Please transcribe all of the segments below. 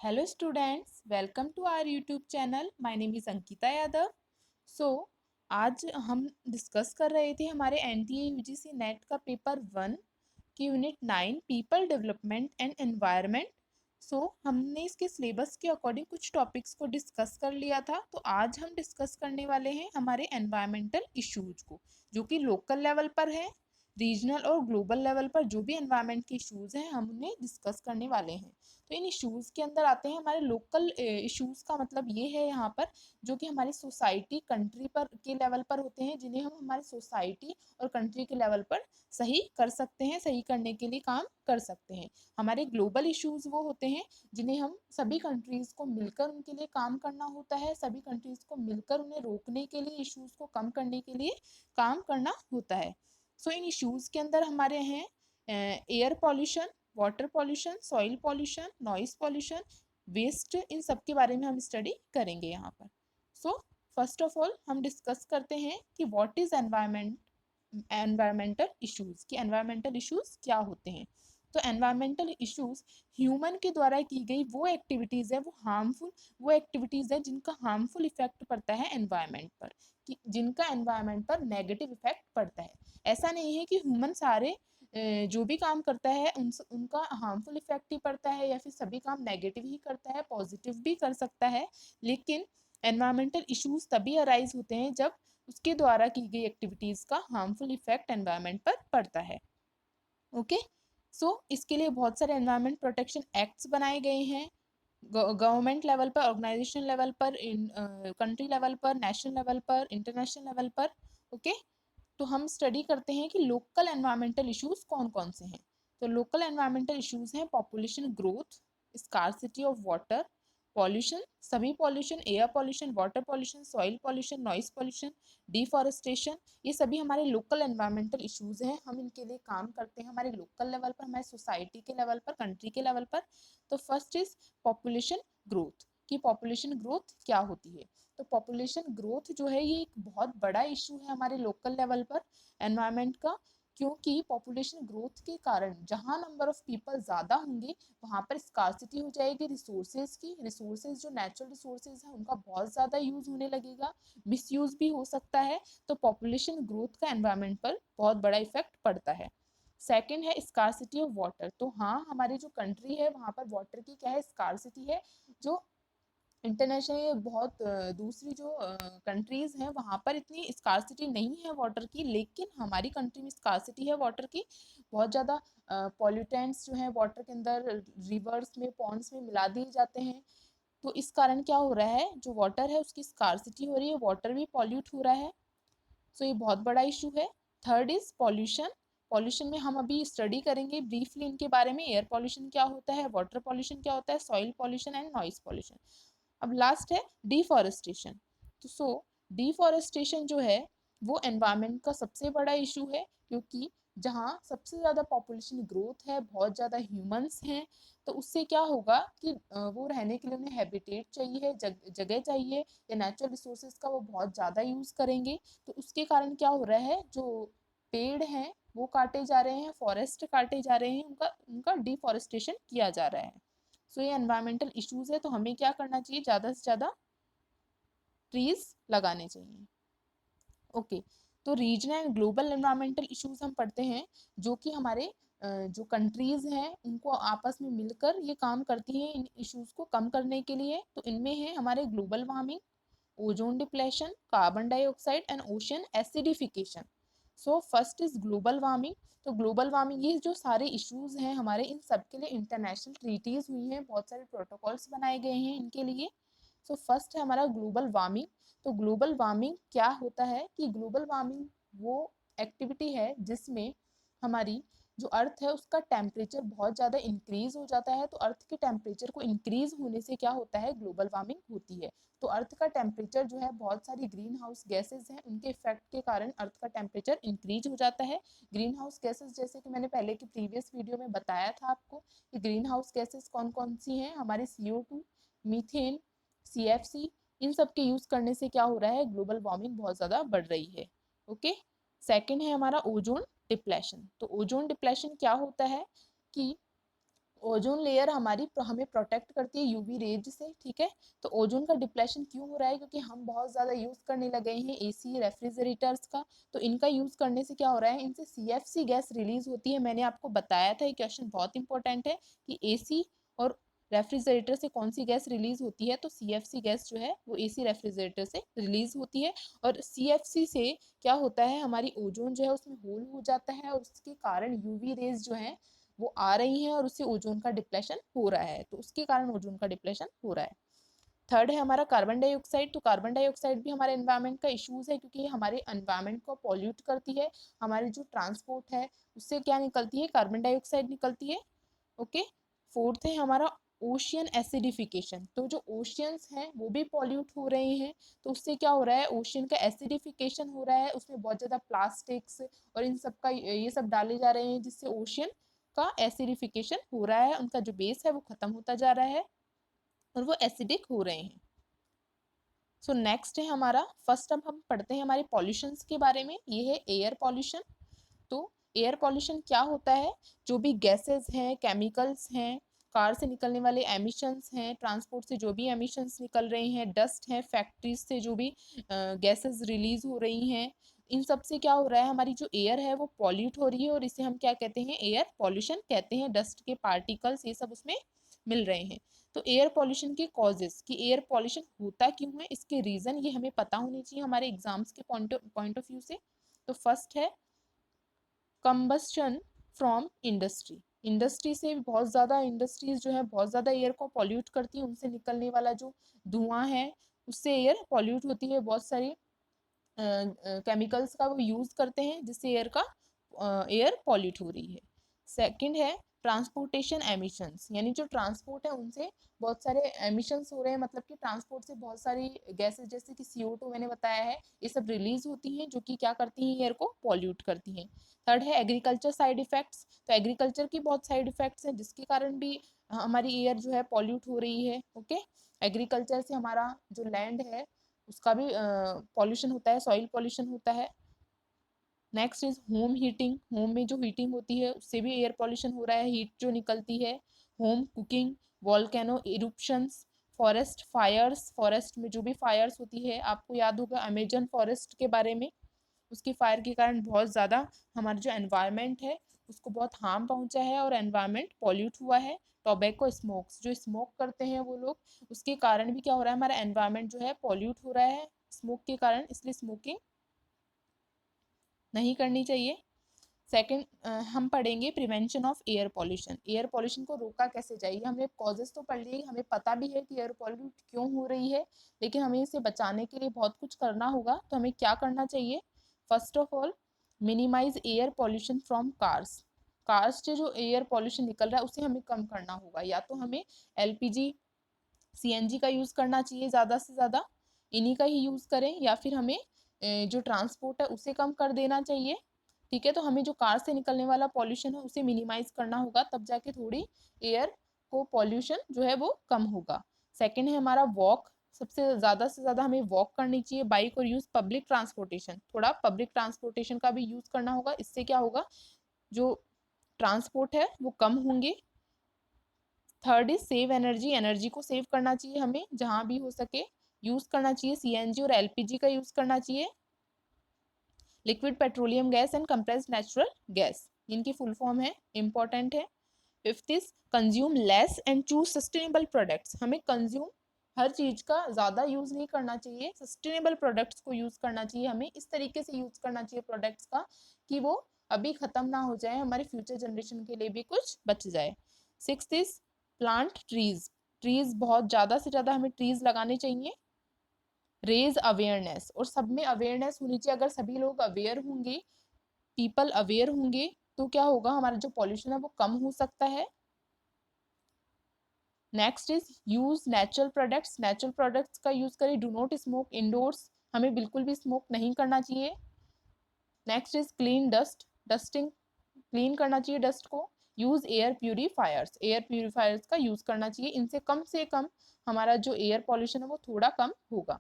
Hello students, welcome to our YouTube channel. My name is Ankita Yadav. So आज हम discuss कर रहे थे हमारे NTA UGC नेट का पेपर 1 की unit 9 people development and environment. So हमने इसके सिलेबस के अकॉर्डिंग कुछ टॉपिक्स को डिस्कस कर लिया था। तो आज हम डिस्कस करने वाले हैं हमारे एनवायरमेंटल इश्यूज को, जो कि लोकल लेवल पर है, रीजनल और ग्लोबल लेवल पर जो भी एनवायरनमेंट के इश्यूज हैं हम उन्हें डिस्कस करने वाले हैं। तो इन इश्यूज़ के अंदर आते हैं हमारे लोकल इश्यूज़ का मतलब ये है यहाँ पर, जो कि हमारी सोसाइटी कंट्री पर के लेवल पर होते हैं, जिन्हें हम हमारी सोसाइटी और कंट्री के लेवल पर सही कर सकते हैं, सही करने के लिए काम कर सकते हैं। हमारे ग्लोबल इश्यूज़ वो होते हैं जिन्हें हम सभी कंट्रीज़ को मिलकर उनके लिए काम करना होता है, सभी कंट्रीज़ को मिलकर उन्हें रोकने के लिए, इश्यूज़ को कम करने के लिए काम करना होता है। सो इन इश्यूज़ के अंदर हमारे हैं air pollution, water pollution, soil pollution, noise pollution, waste, इन सब के बारे में हम स्टडी करेंगे यहाँ पर। सो फर्स्ट ऑफ ऑल हम डिस्कस करते हैं कि व्हाट इज एनवायरमेंटल इश्यूज, कि एनवायरमेंटल इश्यूज क्या होते हैं। तो एनवायरमेंटल इश्यूज ह्यूमन के द्वारा की गई वो एक्टिविटीज़ है, वो एक्टिविटीज़ है जिनका हार्मफुल इफेक्ट पड़ता है एनवायरमेंट पर, कि जिनका एनवायरमेंट पर नेगेटिव इफेक्ट पड़ता है। ऐसा नहीं है कि ह्यूमन सारे जो भी काम करता है उनका हार्मफुल इफेक्ट ही पड़ता है, या फिर सभी काम नेगेटिव ही करता है, पॉजिटिव भी कर सकता है। लेकिन एनवायरमेंटल इश्यूज तभी अराइज होते हैं जब उसके द्वारा की गई एक्टिविटीज़ का हार्मफुल इफेक्ट एनवायरमेंट पर पड़ता है। ओके, सो इसके लिए बहुत सारे एनवायरमेंट प्रोटेक्शन एक्ट्स बनाए गए हैं, गवर्नमेंट लेवल पर, ऑर्गेनाइजेशन लेवल पर, कंट्री लेवल पर, नेशनल लेवल पर, इंटरनेशनल लेवल पर। ओके, तो हम स्टडी करते हैं कि लोकल एनवायरमेंटल इश्यूज कौन कौन से हैं। तो लोकल एनवायरमेंटल इश्यूज हैं population growth, scarcity of water, pollution, सभी pollution, air pollution, water pollution, soil pollution, noise pollution, deforestation, ये सभी हमारे लोकल एनवायरमेंटल इश्यूज हैं। हम इनके लिए काम करते हैं हमारे लोकल लेवल पर, हमारे सोसाइटी के लेवल पर, कंट्री के लेवल पर। तो फर्स्ट इज पॉपुलेशन ग्रोथ, कि पॉपुलेशन ग्रोथ क्या होती है। तो पॉपुलेशन ग्रोथ जो है ये एक बहुत बड़ा इशू है हमारे लोकल लेवल पर एनवायरनमेंट का, क्योंकि पॉपुलेशन ग्रोथ के कारण जहाँ नंबर ऑफ पीपल ज़्यादा होंगे वहाँ पर स्कार्सिटी हो जाएगी रिसोर्सेज की। रिसोर्सेज जो नेचुरल रिसोर्सेज हैं उनका बहुत ज़्यादा यूज़ होने लगेगा, मिसयूज़ भी हो सकता है। तो पॉपुलेशन ग्रोथ का एनवायरनमेंट पर बहुत बड़ा इफेक्ट पड़ता है। सेकेंड है स्कार्सिटी ऑफ वाटर। तो हाँ, हमारी जो कंट्री है वहाँ पर वाटर की क्या है, स्कार्सिटी है। जो इंटरनेशनल बहुत दूसरी जो कंट्रीज़ हैं वहाँ पर इतनी स्कार्सिटी नहीं है वाटर की, लेकिन हमारी कंट्री में स्कार्सिटी है वाटर की। बहुत ज़्यादा पॉल्यूटेंट्स जो हैं वाटर के अंदर, रिवर्स में, पॉन्ड्स में मिला दिए जाते हैं। तो इस कारण क्या हो रहा है, जो वाटर है उसकी स्कार्सिटी हो रही है, वाटर भी पॉल्यूट हो रहा है। सो ये बहुत बड़ा इशू है। Third is pollution. पॉल्यूशन में हम अभी स्टडी करेंगे ब्रीफली इनके बारे में, एयर पॉल्यूशन क्या होता है, वाटर पॉल्यूशन क्या होता है, soil pollution and noise pollution. अब लास्ट है डिफॉरेस्टेशन। तो डिफॉरेस्टेशन जो है वो एनवायरनमेंट का सबसे बड़ा इशू है, क्योंकि जहाँ सबसे ज़्यादा पॉपुलेशन ग्रोथ है, बहुत ज़्यादा ह्यूमंस हैं, तो उससे क्या होगा कि वो रहने के लिए उन्हें हैबिटेट चाहिए, जगह चाहिए, या नेचुरल रिसोर्सेज का वो बहुत ज़्यादा यूज़ करेंगे। तो उसके कारण क्या हो रहा है, जो पेड़ हैं वो काटे जा रहे हैं, फॉरेस्ट काटे जा रहे हैं, उनका उनका डिफॉरेस्टेशन किया जा रहा है। सो ये एनवायरमेंटल इश्यूज है। तो हमें क्या करना चाहिए, ज़्यादा से ज़्यादा ट्रीज लगाने चाहिए। ओके, तो regional and global environmental issues हम पढ़ते हैं, जो कि हमारे जो कंट्रीज हैं उनको आपस में मिलकर ये काम करती हैं इन इश्यूज को कम करने के लिए। तो इनमें है हमारे global warming, ozone depletion, carbon dioxide and ocean acidification. So first is global warming. तो ग्लोबल वार्मिंग, ये जो सारे इश्यूज हैं हमारे, इन सब के लिए इंटरनेशनल ट्रीटीज हुई हैं, बहुत सारे प्रोटोकॉल्स बनाए गए हैं इनके लिए। सो फर्स्ट है हमारा ग्लोबल वार्मिंग। तो ग्लोबल वार्मिंग क्या होता है, कि ग्लोबल वार्मिंग वो एक्टिविटी है जिसमें हमारी जो अर्थ है उसका टेम्परेचर बहुत ज़्यादा इंक्रीज हो जाता है। तो अर्थ के टेम्परेचर को इंक्रीज होने से क्या होता है, ग्लोबल वार्मिंग होती है। तो अर्थ का टेम्परेचर जो है, बहुत सारी ग्रीन हाउस गैसेज हैं, उनके इफेक्ट के कारण अर्थ का टेम्परेचर इंक्रीज हो जाता है। ग्रीन हाउस गैसेज, जैसे कि मैंने पहले की प्रीवियस वीडियो में बताया था आपको, कि ग्रीन हाउस गैसेज कौन कौन सी हैं, हमारे CO2, मीथेन, CFC, इन सब के यूज़ करने से क्या हो रहा है, ग्लोबल वार्मिंग बहुत ज़्यादा बढ़ रही है। ओके, सेकेंड है हमारा ओजोन डिप्लेशन। तो ओजोन डिप्लेशन क्या होता है, कि ओजोन लेयर हमारी हमें प्रोटेक्ट करती है यूवी रेज से, ठीक है। तो ओजोन का डिप्लेशन क्यों हो रहा है? क्योंकि हम बहुत ज़्यादा यूज़ करने लगे हैं एसी रेफ्रिजरेटर्स का। तो इनका यूज़ करने से क्या हो रहा है, इनसे सीएफसी गैस रिलीज होती है। मैंने आपको बताया था, ये क्वेश्चन बहुत इंपॉर्टेंट है कि एसी और रेफ्रिजरेटर से कौन सी गैस रिलीज होती है। तो सीएफसी गैस जो है वो एसी रेफ्रिजरेटर से रिलीज होती है। और सीएफसी से क्या होता है, हमारी ओजोन जो है उसमें होल हो जाता है और उसके कारण यूवी रेज जो है वो आ रही हैं और उससे ओजोन का डिप्लेशन हो रहा है। तो उसके कारण ओजोन का डिप्लेशन हो रहा है। थर्ड है हमारा कार्बन डाइऑक्साइड। तो कार्बन डाइऑक्साइड भी हमारे एनवायरनमेंट का इश्यूज है, क्योंकि ये हमारे एनवायरनमेंट को पॉल्यूट करती है। हमारी जो ट्रांसपोर्ट है उससे क्या निकलती है, कार्बन डाइऑक्साइड निकलती है। ओके। फोर्थ है हमारा ओशियन एसिडिफिकेशन। तो जो ओशियंस हैं वो भी पॉल्यूट हो रहे हैं। तो उससे क्या हो रहा है, ओशियन का एसिडिफिकेशन हो रहा है, उसमें बहुत ज़्यादा प्लास्टिक्स और इन सब का ये सब डाले जा रहे हैं, जिससे ओशियन का एसिडिफिकेशन हो रहा है, उनका जो बेस है वो खत्म होता जा रहा है और वो एसिडिक हो रहे हैं। सो नेक्स्ट है हमारा, फर्स्ट अब हम पढ़ते हैं हमारे पॉल्यूशंस के बारे में। ये है एयर पॉल्यूशन। तो एयर पॉल्यूशन क्या होता है, जो भी गैसेस हैं, केमिकल्स हैं, कार से निकलने वाले एमिशंस हैं, ट्रांसपोर्ट से जो भी एमिशंस निकल रहे हैं, डस्ट है, फैक्ट्रीज से जो भी गैसेस रिलीज हो रही हैं, इन सब से क्या हो रहा है, हमारी जो एयर है वो पॉल्यूट हो रही है और इसे हम क्या कहते हैं, एयर पॉल्यूशन कहते हैं। डस्ट के पार्टिकल्स ये सब उसमें मिल रहे हैं। तो एयर पॉल्यूशन के कॉजेस, कि एयर पॉल्यूशन होता क्यों है, इसके रीजन ये हमें पता होने चाहिए हमारे एग्जाम्स के पॉइंट ऑफ व्यू से। तो फर्स्ट है कंबस्शन फ्रॉम इंडस्ट्री। इंडस्ट्री से बहुत ज़्यादा, इंडस्ट्रीज जो है बहुत ज़्यादा एयर को पॉल्यूट करती हैं, उनसे निकलने वाला जो धुआं है उससे एयर पॉल्यूट होती है। बहुत सारी केमिकल्स का वो यूज़ करते हैं जिससे एयर पॉल्यूट हो रही है। सेकंड है ट्रांसपोर्टेशन एमिशंस, यानी जो ट्रांसपोर्ट है उनसे बहुत सारे एमिशंस हो रहे हैं, मतलब कि ट्रांसपोर्ट से बहुत सारी गैसेस जैसे कि CO2 मैंने बताया है, ये सब रिलीज होती हैं जो कि क्या करती हैं, एयर को पॉल्यूट करती हैं। थर्ड है एग्रीकल्चर साइड इफेक्ट्स। तो एग्रीकल्चर की बहुत साइड इफेक्ट्स हैं जिसके कारण भी हमारी एयर जो है पॉल्यूट हो रही है। ओके। एग्रीकल्चर से हमारा जो लैंड है उसका भी पॉल्यूशन होता है, सॉइल पॉल्यूशन होता है। Next is home heating. Home में जो हीटिंग होती है उससे भी एयर पॉल्यूशन हो रहा है, हीट जो निकलती है। Home cooking, volcano eruptions, forest fires. Forest में जो भी फायर्स होती है, आपको याद होगा अमेजन फॉरेस्ट के बारे में, उसकी फायर के कारण बहुत ज़्यादा हमारा जो एनवायरनमेंट है उसको बहुत हार्म पहुंचा है और एनवायरनमेंट पॉल्यूट हुआ है। टोबैको स्मोक्स, जो स्मोक करते हैं वो लोग, उसके कारण भी क्या हो रहा है, हमारा एनवायरनमेंट जो है पॉल्यूट हो रहा है स्मोक के कारण, इसलिए स्मोकिंग नहीं करनी चाहिए। सेकंड, हम पढ़ेंगे prevention of air pollution. Air pollution को रोका कैसे जाए, हमने कॉजेस तो पढ़ लिए, हमें पता भी है कि एयर पॉल्यूट क्यों हो रही है, लेकिन हमें इसे बचाने के लिए बहुत कुछ करना होगा। तो हमें क्या करना चाहिए, first of all minimise air pollution from cars. Cars से जो एयर पॉल्यूशन निकल रहा है उसे हमें कम करना होगा। या तो हमें LPG CNG का यूज़ करना चाहिए ज़्यादा से ज़्यादा, इन्हीं का ही यूज़ करें, या फिर हमें जो ट्रांसपोर्ट है उसे कम कर देना चाहिए। ठीक है। तो हमें जो कार से निकलने वाला पॉल्यूशन है उसे मिनिमाइज करना होगा, तब जाके थोड़ी एयर को पॉल्यूशन जो है वो कम होगा। सेकंड है हमारा वॉक। सबसे ज़्यादा से ज़्यादा हमें वॉक करनी चाहिए, बाइक और यूज़ पब्लिक ट्रांसपोर्टेशन, थोड़ा पब्लिक ट्रांसपोर्टेशन का भी यूज़ करना होगा। इससे क्या होगा, जो ट्रांसपोर्ट है वो कम होंगे। Third is save energy. Energy को सेव करना चाहिए हमें, जहाँ भी हो सके यूज़ करना चाहिए। CNG और LPG का यूज़ करना चाहिए, liquid petroleum gas and compressed natural gas, इनकी फुल फॉर्म है, इंपॉर्टेंट है। Fifth is consume less and choose sustainable products. हमें कंज्यूम हर चीज का ज्यादा यूज नहीं करना चाहिए, सस्टेनेबल प्रोडक्ट्स को यूज करना चाहिए। हमें इस तरीके से यूज करना चाहिए प्रोडक्ट्स का कि वो अभी खत्म ना हो जाए, हमारे फ्यूचर जनरेशन के लिए भी कुछ बच जाए। Sixth is plant trees. Trees बहुत ज्यादा से ज्यादा हमें ट्रीज लगाने चाहिए। रेज अवेयरनेस, और सब में अवेयरनेस होनी चाहिए। अगर सभी लोग अवेयर होंगे, पीपल अवेयर होंगे, तो क्या होगा, हमारा जो पॉल्यूशन है वो कम हो सकता है। Next is use natural products. Natural products का यूज करें। डू नॉट स्मोक इंडोर्स, हमें बिल्कुल भी स्मोक नहीं करना चाहिए। Next is clean dust. Dusting, clean करना चाहिए डस्ट को। Use air purifiers, air purifiers का यूज करना चाहिए। इनसे कम से कम हमारा जो एयर पॉल्यूशन है वो थोड़ा कम होगा।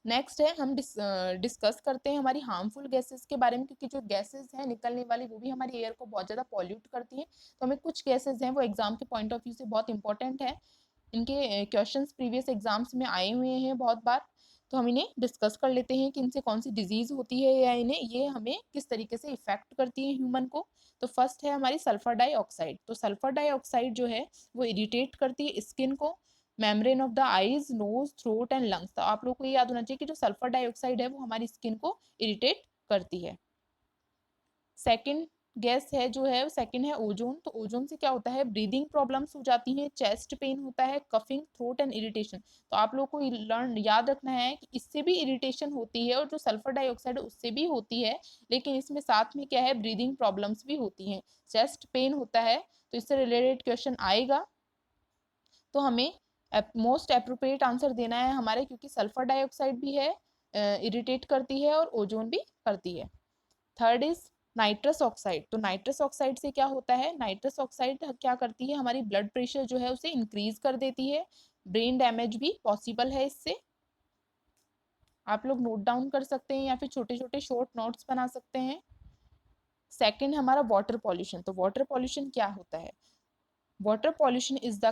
नेक्स्ट है हम डिस्कस करते हैं हमारी हार्मफुल गैसेस के बारे में, क्योंकि जो गैसेस हैं निकलने वाली वो भी हमारी एयर को बहुत ज़्यादा पॉल्यूट करती हैं। तो हमें कुछ गैसेस हैं वो एग्जाम के पॉइंट ऑफ व्यू से बहुत इंपॉर्टेंट है, इनके क्वेश्चंस प्रीवियस एग्जाम्स में आए हुए हैं बहुत बार। तो हम इन्हें डिस्कस कर लेते हैं कि इनसे कौन सी डिजीज होती है या इन्हें ये हमें किस तरीके से इफेक्ट करती है ह्यूमन को। तो फर्स्ट है हमारी सल्फर डाइऑक्साइड। तो सल्फर डाइऑक्साइड जो है वो इरिटेट करती है स्किन को, membrane of the eyes, nose, throat and lungs. तो आप लोग को ये याद होना चाहिए कि जो सल्फर डाइऑक्साइड है वो हमारी स्किन को इरिटेट करती है। सेकंड गैस है जो है सेकंड है ओजोन। तो ओजोन से क्या होता है, ब्रीदिंग प्रॉब्लम्स हो जाती हैं, चेस्ट पेन होता है, कफिंग, थ्रोट एंड इरिटेशन। तो आप लोगों को लर्न याद रखना है कि इससे भी इरिटेशन होती है और जो सल्फर डाइऑक्साइड है उससे भी होती है, लेकिन इसमें साथ में क्या है, ब्रीदिंग प्रॉब्लम्स भी होती हैं, चेस्ट पेन होता है। तो इससे रिलेटेड क्वेश्चन आएगा, तो हमें मोस्ट अप्रोप्रिएट आंसर देना है हमारे, क्योंकि सल्फर डाइऑक्साइड भी है, इरिटेट करती है और ओजोन भी करती है। Third is nitrous oxide. तो नाइट्रस ऑक्साइड से क्या होता है, नाइट्रस ऑक्साइड क्या करती है, हमारी ब्लड प्रेशर जो है उसे इंक्रीज कर देती है, ब्रेन डैमेज भी पॉसिबल है इससे। आप लोग नोट डाउन कर सकते हैं या फिर छोटे छोटे शॉर्ट नोट्स बना सकते हैं। सेकंड हमारा वाटर पॉल्यूशन। तो वाटर पॉल्यूशन क्या होता है, water pollution is the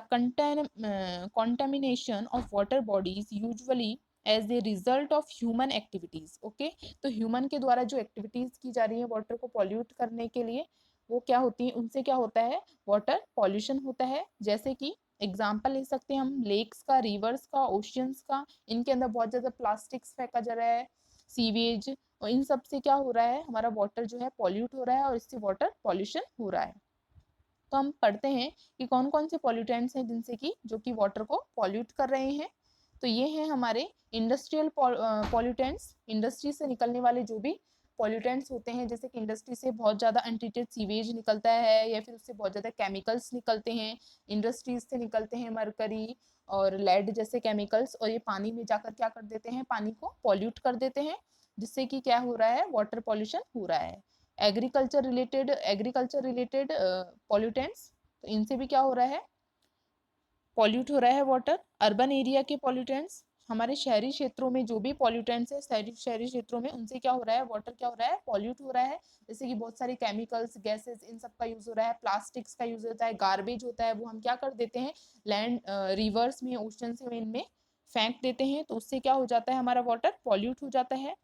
contamination of water bodies usually as a result of human activities। Okay, तो ह्यूमन के द्वारा जो एक्टिविटीज की जा रही है वाटर को पॉल्यूट करने के लिए, वो क्या होती है, उनसे क्या होता है, वाटर पॉल्यूशन होता है। जैसे कि एग्जाम्पल ले सकते हैं हम लेक्स का, रिवर्स का, ओशियंस का। इनके अंदर बहुत ज़्यादा प्लास्टिक्स फेंका जा रहा है, सीवेज, और इन सब से क्या हो रहा है, हमारा वाटर जो है पॉल्यूट हो रहा है और इससे वाटर पॉल्यूशन हो रहा है। तो हम पढ़ते हैं कि कौन कौन से पॉल्यूटेंट्स हैं जिनसे कि जो कि वाटर को पॉल्यूट कर रहे हैं। तो ये हैं हमारे इंडस्ट्रियल पॉल्यूटेंट्स, इंडस्ट्री से निकलने वाले जो भी पॉल्यूटेंट्स होते हैं, जैसे कि इंडस्ट्री से बहुत ज़्यादा अनट्रीटेड सीवेज निकलता है या फिर उससे बहुत ज़्यादा केमिकल्स निकलते हैं, इंडस्ट्रीज से निकलते हैं मरकरी और लेड जैसे केमिकल्स, और ये पानी में जाकर क्या कर देते हैं, पानी को पॉल्यूट कर देते हैं, जिससे कि क्या हो रहा है, वाटर पॉल्यूशन हो रहा है। एग्रीकल्चर रिलेटेड पॉल्यूटेंट्स, तो इनसे भी क्या हो रहा है, पॉल्यूट हो रहा है वाटर। अर्बन एरिया के पॉल्यूटेंट्स, हमारे शहरी क्षेत्रों में जो भी पॉल्यूटेंट्स है शहरी क्षेत्रों में, उनसे क्या हो रहा है, वाटर क्या हो रहा है, पॉल्यूट हो रहा है। जैसे कि बहुत सारे केमिकल्स, गैसेस, इन सब का यूज हो रहा है, प्लास्टिक्स का यूज होता है, गार्बेज होता है, वो हम क्या कर देते हैं, लैंड, रिवर्स में, ओशन में, इनमें फेंक देते हैं, तो उससे क्या हो जाता है, हमारा वाटर पॉल्यूट हो जाता है।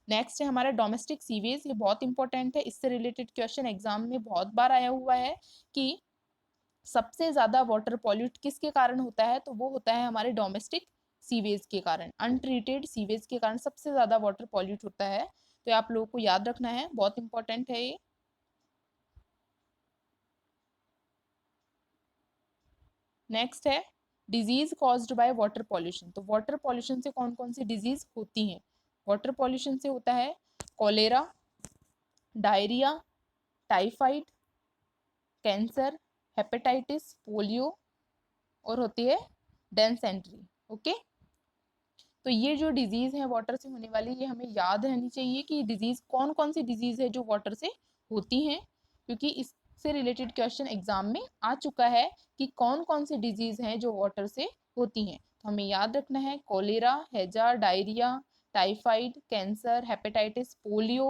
नेक्स्ट है हमारा डोमेस्टिक सीवेज। ये बहुत इंपॉर्टेंट है, इससे रिलेटेड क्वेश्चन एग्जाम में बहुत बार आया हुआ है कि सबसे ज्यादा वाटर पॉल्यूट किसके कारण होता है, तो वो होता है हमारे डोमेस्टिक सीवेज के कारण, अनट्रीटेड सीवेज के कारण सबसे ज्यादा वाटर पॉल्यूट होता है। तो आप लोगों को याद रखना है, बहुत इंपॉर्टेंट है ये। नेक्स्ट है disease caused by water pollution. तो वाटर पॉल्यूशन से कौन कौन सी डिजीज होती हैं, वाटर पॉल्यूशन से होता है cholera, diarrhoea, typhoid, cancer, hepatitis, polio, और होती है डेंसेंट्री। ओके, तो ये जो डिजीज है वाटर से होने वाली, ये हमें याद रहनी चाहिए कि डिजीज कौन कौन सी डिजीज है जो वाटर से होती हैं, क्योंकि इससे रिलेटेड क्वेश्चन एग्जाम में आ चुका है कि कौन कौन सी डिजीज हैं जो वाटर से होती हैं। तो हमें याद रखना है कोलेरा, हैजा, diarrhoea, typhoid, cancer, hepatitis, polio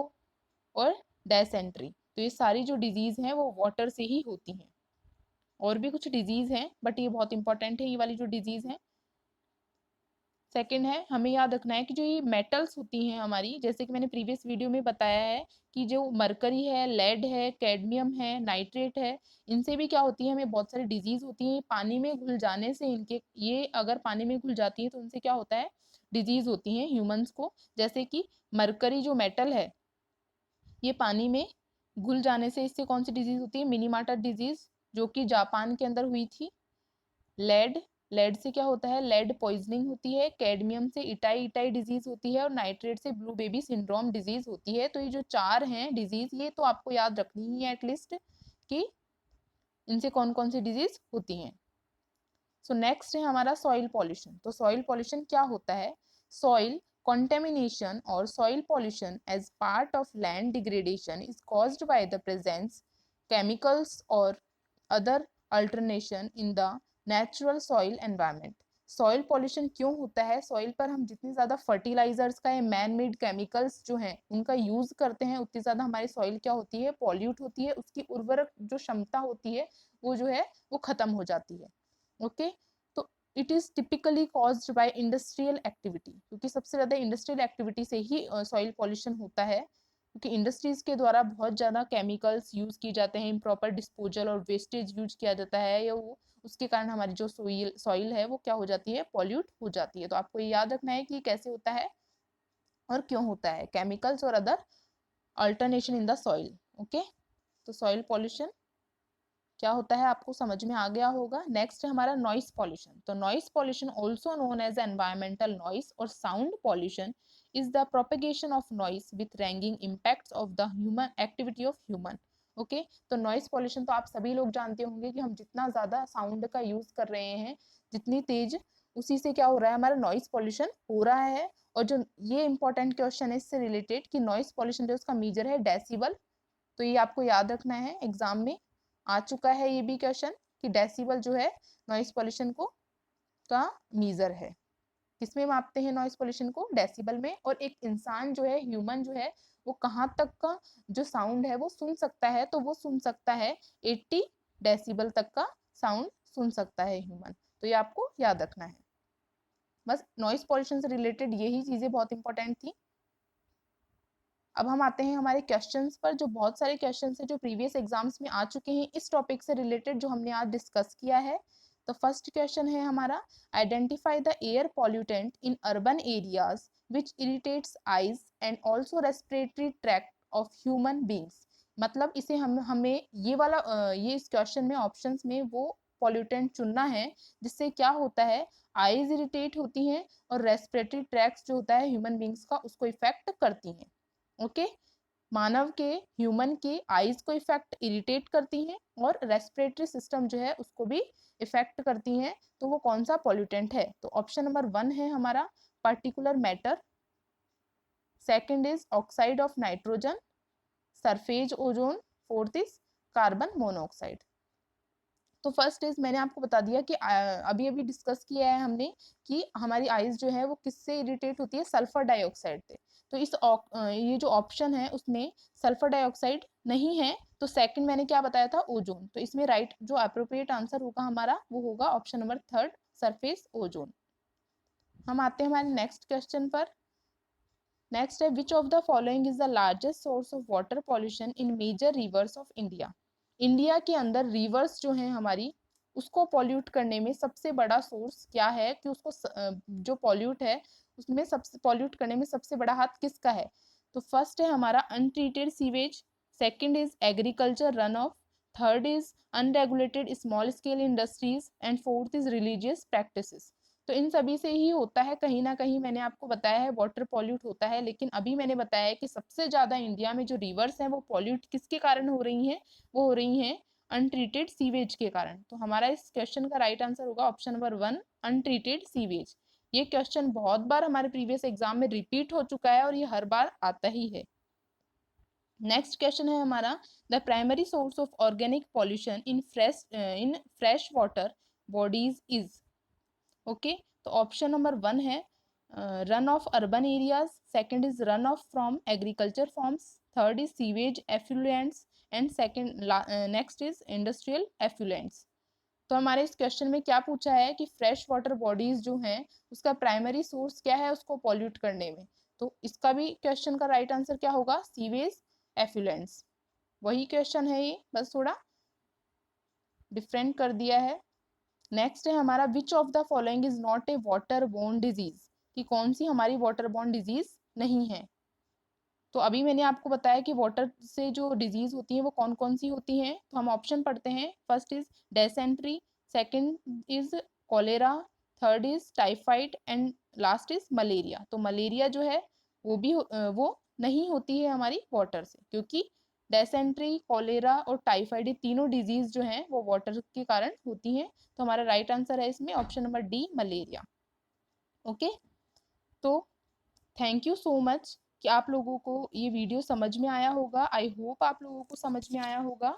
और डायसेंट्री। तो ये सारी जो डिजीज हैं वो वाटर से ही होती हैं। और भी कुछ डिजीज हैं बट ये बहुत इंपॉर्टेंट है, ये वाली जो डिजीज है। सेकंड है, हमें याद रखना है कि जो ये मेटल्स होती हैं हमारी, जैसे कि मैंने प्रीवियस वीडियो में बताया है कि जो मरकरी है, लेड है, कैडमियम है, नाइट्रेट है, इनसे भी क्या होती है, हमें बहुत सारी डिजीज होती है पानी में घुल जाने से। इनके ये अगर पानी में घुल जाती है तो उनसे क्या होता है, डिजीज होती है ह्यूमंस को। जैसे कि मरकरी जो मेटल है, ये पानी में घुल जाने से इससे कौन सी डिजीज होती है, मिनीमाटा डिजीज, जो कि जापान के अंदर हुई थी। लेड, लेड से क्या होता है, लेड पॉइजनिंग होती है। कैडमियम से इटाई इटाई डिजीज होती है, और नाइट्रेट से ब्लू बेबी सिंड्रोम डिजीज होती है। तो ये जो चार हैं डिजीज, ये तो आपको याद रखनी ही है एटलीस्ट कि इनसे कौन कौन सी डिजीज होती हैं। सो नेक्स्ट है हमारा सॉइल पॉल्यूशन। तो सॉइल पॉल्यूशन क्या होता है, soil contamination or soil pollution as part of land degradation is caused by the presence chemicals or other alteration in the natural soil environment। Soil pollution क्यों होता है? Soil पर हम जितनी ज़्यादा फर्टिलाइजर्स का या मैन मेड केमिकल्स जो हैं उनका यूज़ करते हैं, उतनी ज़्यादा हमारी सॉइल क्या होती है? पॉल्यूट होती है, उसकी उर्वरक जो क्षमता होती है वो जो है वो खत्म हो जाती है। ओके, तो it is typically caused by industrial activity, क्योंकि सबसे ज़्यादा इंडस्ट्रियल एक्टिविटी से ही सॉइल पॉल्यूशन होता है, क्योंकि इंडस्ट्रीज के द्वारा बहुत ज़्यादा केमिकल्स यूज़ किए जाते हैं, इम्प्रॉपर डिस्पोजल और वेस्टेज यूज किया जाता है, या वो उसके कारण हमारी जो सॉइल है वो क्या हो जाती है? पॉल्यूट हो जाती है। तो आपको ये याद रखना है कि कैसे होता है और क्यों होता है, केमिकल्स और other alternation in the soil. Okay, तो सॉइल पॉल्यूशन क्या होता है आपको समझ में आ गया होगा। नेक्स्ट है हमारा नॉइस पॉल्यूशन। तो noise pollution also known as environmental noise और sound pollution is the propagation of noise with ranging impacts of the human activity of human. Okay, तो नॉइस पॉल्यूशन तो आप सभी लोग जानते होंगे कि हम जितना ज्यादा साउंड का यूज कर रहे हैं, जितनी तेज, उसी से क्या हो रहा है? हमारा नॉइस पॉल्यूशन हो रहा है। और जो ये इंपॉर्टेंट क्वेश्चन है इससे रिलेटेड कि नॉइस पॉल्यूशन जो उसका मेजर है डेसिबल, तो ये आपको याद रखना है, एग्जाम में आ चुका है ये भी क्वेश्चन कि डेसिबल जो है नॉइस पॉल्यूशन को का मीजर है। किसमें मापते हैं नॉइस पॉल्यूशन को? डेसिबल में। और एक इंसान जो है, ह्यूमन जो है, वो कहाँ तक का जो साउंड है वो सुन सकता है? तो वो सुन सकता है 80 डेसिबल तक का साउंड सुन सकता है ह्यूमन। तो ये आपको याद रखना है। बस नॉइस पॉल्यूशन से रिलेटेड यही चीजें बहुत इंपॉर्टेंट थी। अब हम आते हैं हमारे क्वेश्चंस पर, जो बहुत सारे क्वेश्चंस हैं जो प्रीवियस एग्जाम्स में आ चुके हैं इस टॉपिक से रिलेटेड, जो हमने आज डिस्कस किया है। तो फर्स्ट क्वेश्चन है हमारा, identify the air pollutant in urban areas which irritates eyes and also respiratory tract of human beings. मतलब इसे हमें ये वाला ये इस क्वेश्चन में ऑप्शंस में वो पॉल्यूटेंट चुनना है जिससे क्या होता है? आईज इरिटेट होती हैं और रेस्पिरेटरी ट्रैक्ट जो होता है ह्यूमन बींग्स का उसको इफेक्ट करती हैं। ओके, मानव के, ह्यूमन के आईज को इफेक्ट इरिटेट करती हैं और रेस्पिरेटरी सिस्टम जो है उसको भी इफेक्ट करती हैं। तो वो कौन सा पॉल्यूटेंट है? तो ऑप्शन नंबर 1 है हमारा particular matter, second is oxide of nitrogen, suffrage ozone, fourth is carbon monoxide. तो फर्स्ट इज मैंने आपको बता दिया कि अभी अभी डिस्कस किया है हमने कि हमारी आईज जो है वो किससे इरिटेट होती है? सल्फर डाइऑक्साइड से। तो ये जो ऑप्शन है उसमें सल्फर डाइऑक्साइड नहीं है, तो सेकंड मैंने क्या बताया था? ओजोन। तो इसमें राइट जो अप्रोप्रिएट आंसर होगा हमारा वो होगा option number third, surface ozone. हम आते हैं हमारे नेक्स्ट क्वेश्चन पर। नेक्स्ट है, which of the following is the largest source of water pollution in major rivers of India. India के अंदर रिवर्स जो है हमारी, उसको पॉल्यूट करने में सबसे बड़ा सोर्स क्या है कि उसको जो पॉल्यूट है उसमें सबसे पॉल्यूट करने में सबसे बड़ा हाथ किसका है? तो फर्स्ट है हमारा untreated sewage, second is agriculture run of, third is unregulated small scale industries and fourth is religious practices. तो इन सभी से ही होता है, कहीं ना कहीं मैंने आपको बताया है वाटर पॉल्यूट होता है, लेकिन अभी मैंने बताया है कि सबसे ज्यादा इंडिया में जो रिवर्स हैं वो पॉल्यूट किसके कारण हो रही हैं? वो हो रही हैं अनट्रीटेड सीवेज के कारण। तो हमारा इस क्वेश्चन का राइट आंसर होगा ऑप्शन नंबर 1, अनट्रीटेड सीवेज। ये क्वेश्चन बहुत बार हमारे प्रीवियस एग्जाम में रिपीट हो चुका है और ये हर बार आता ही है। नेक्स्ट क्वेश्चन है हमारा, the primary source of organic pollution in fresh water bodies is. Okay, तो ऑप्शन नंबर 1 है run of urban areas, second is run of from agriculture forms, third is sewage effluents and second next is industrial effluents. तो हमारे इस question में क्या पूछा है कि फ्रेश वाटर बॉडीज जो हैं उसका प्राइमरी सोर्स क्या है उसको पॉल्यूट करने में? तो इसका भी क्वेश्चन का राइट आंसर क्या होगा? Sewage effluents. वही क्वेश्चन है ये, बस थोड़ा डिफरेंट कर दिया है। नेक्स्ट है हमारा, विच of the following is not a water borne disease, कि कौन सी हमारी वाटर बोर्न डिजीज नहीं है? तो अभी मैंने आपको बताया कि वाटर से जो डिजीज होती है वो कौन कौन सी होती हैं, तो हम ऑप्शन पढ़ते हैं। First is dysentery, second is cholera, third is typhoid and last is malaria. तो मलेरिया जो है वो भी वो नहीं होती है हमारी वाटर से, क्योंकि डेसेंट्री, कॉलेरा और टाइफाइड ये तीनों डिजीज जो हैं वो वाटर के कारण होती हैं। तो हमारा राइट आंसर है इसमें option number D, malaria. Okay, तो थैंक यू सो मच कि आप लोगों को ये वीडियो समझ में आया होगा। आई होप आप लोगों को समझ में आया होगा।